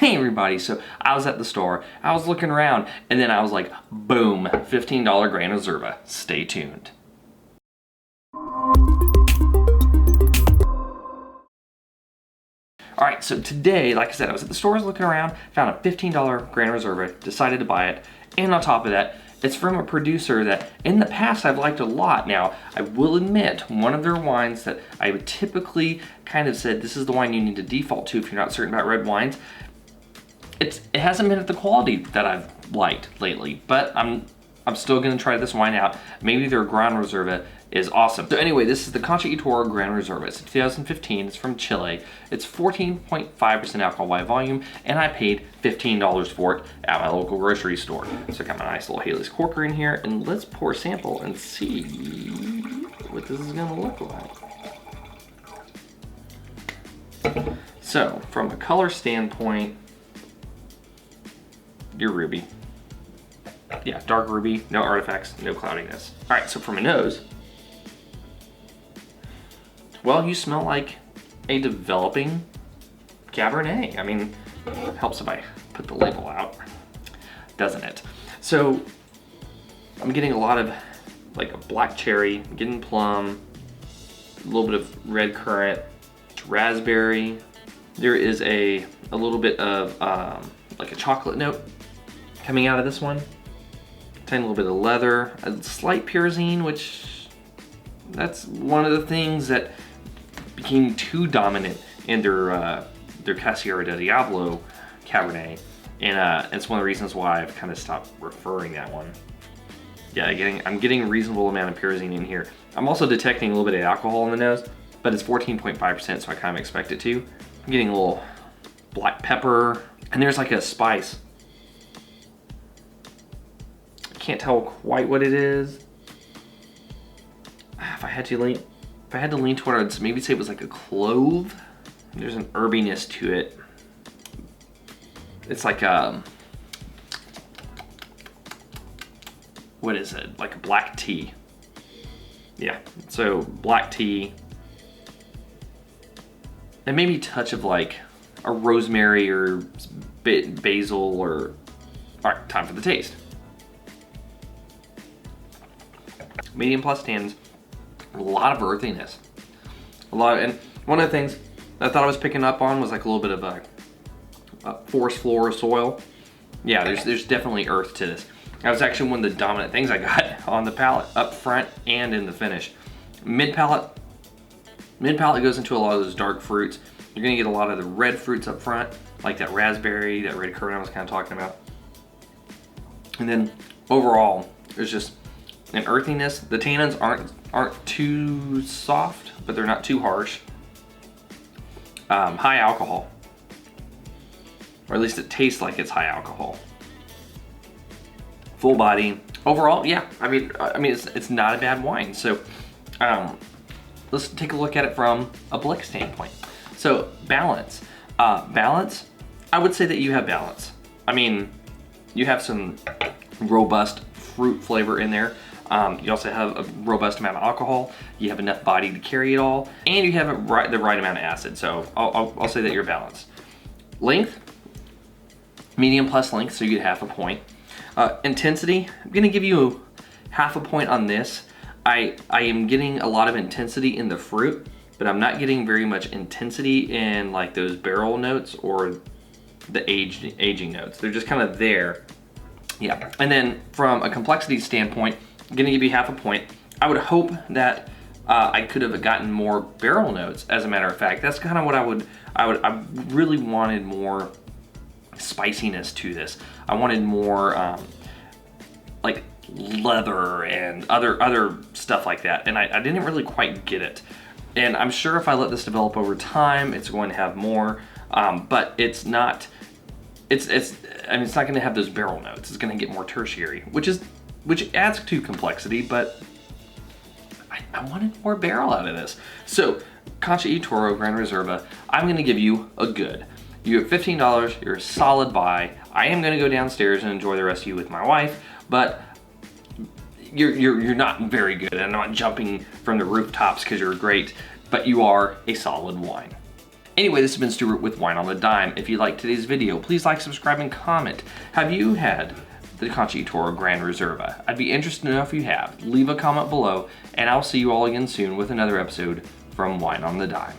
Hey everybody, so I was at the store, I was looking around, and then I was like, boom, $15 Gran Reserva. Stay tuned. Alright, so today, like I said, I was at the store, I was looking around, found a $15 Gran Reserva, decided to buy it, and on top of that, it's from a producer that in the past I've liked a lot. Now, I will admit, one of their wines that I would typically kind of said, this is the wine you need to default to if you're not certain about red wines. It hasn't been at the quality that I've liked lately, but I'm still gonna try this wine out. Maybe their Gran Reserva is awesome. So anyway, this is the Concha Y Toro Gran Reserva. It's 2015, it's from Chile. It's 14.5% alcohol by volume, and I paid $15 for it at my local grocery store. So I got my nice little Haley's corker in here, and let's pour a sample and see what this is gonna look like. So, from a color standpoint, your ruby. Yeah, dark ruby, no artifacts, no cloudiness. All right, so from a nose, well, you smell like a developing Cabernet. I mean, it helps if I put the label out, doesn't it? So I'm getting a lot of like a black cherry, I'm getting plum, a little bit of red currant, raspberry. There is a little bit of like a chocolate note coming out of this one. Tiny little bit of leather, a slight pyrazine, which that's one of the things that became too dominant in their Casillero del Diablo Cabernet, and it's one of the reasons why I've kind of stopped referring that one. Yeah, I'm getting a reasonable amount of pyrazine in here. I'm also detecting a little bit of alcohol in the nose, but it's 14.5%, so I kind of expect it to. I'm getting a little black pepper, and there's like a spice. Can't tell quite what it is. If I had to lean toward, I'd maybe say it was like a clove. There's an herbiness to it. It's like what is it? Like a black tea. Yeah, so black tea. And maybe a touch of like a rosemary or basil or, all right, time for the taste. Medium plus tannins, a lot of earthiness. And one of the things I thought I was picking up on was like a little bit of a forest floor soil. Yeah, there's definitely earth to this. That was actually one of the dominant things I got on the palate, up front and in the finish. Mid palate goes into a lot of those dark fruits. You're gonna get a lot of the red fruits up front, like that raspberry, that red currant I was kind of talking about. And then overall, there's just an earthiness. The tannins aren't too soft, but they're not too harsh. High alcohol, or at least it tastes like it's high alcohol. Full body. Overall, yeah. I mean, it's not a bad wine. So, let's take a look at it from a Blick standpoint. So, balance. Balance. I would say that you have balance. I mean, you have some robust fruit flavor in there. You also have a robust amount of alcohol. You have enough body to carry it all, and you have the right amount of acid. So I'll say that you're balanced. Length, medium plus length, so you get half a point. Intensity, I'm gonna give you half a point on this. I am getting a lot of intensity in the fruit, but I'm not getting very much intensity in like those barrel notes or the aging notes. They're just kind of there. Yeah, and then from a complexity standpoint, I'm gonna give you half a point. I would hope that I could have gotten more barrel notes. As a matter of fact, that's kind of what I really wanted more spiciness to this. I wanted more like leather and other stuff like that, and I didn't really quite get it. And I'm sure if I let this develop over time, it's going to have more, but it's not. It's not going to have those barrel notes. It's going to get more tertiary, which adds to complexity, but I wanted more barrel out of this. So, Concha Y Toro Gran Reserva, I'm going to give you a good. You have $15, you're a solid buy. I am going to go downstairs and enjoy the rest of you with my wife, but you're not very good. I'm not jumping from the rooftops because you're great, but you are a solid wine. Anyway, this has been Stuart with Wine on the Dime. If you liked today's video, please like, subscribe, and comment. Have you had the Concha Y Toro Gran Reserva? I'd be interested to know if you have. Leave a comment below, and I'll see you all again soon with another episode from Wine on the Dime.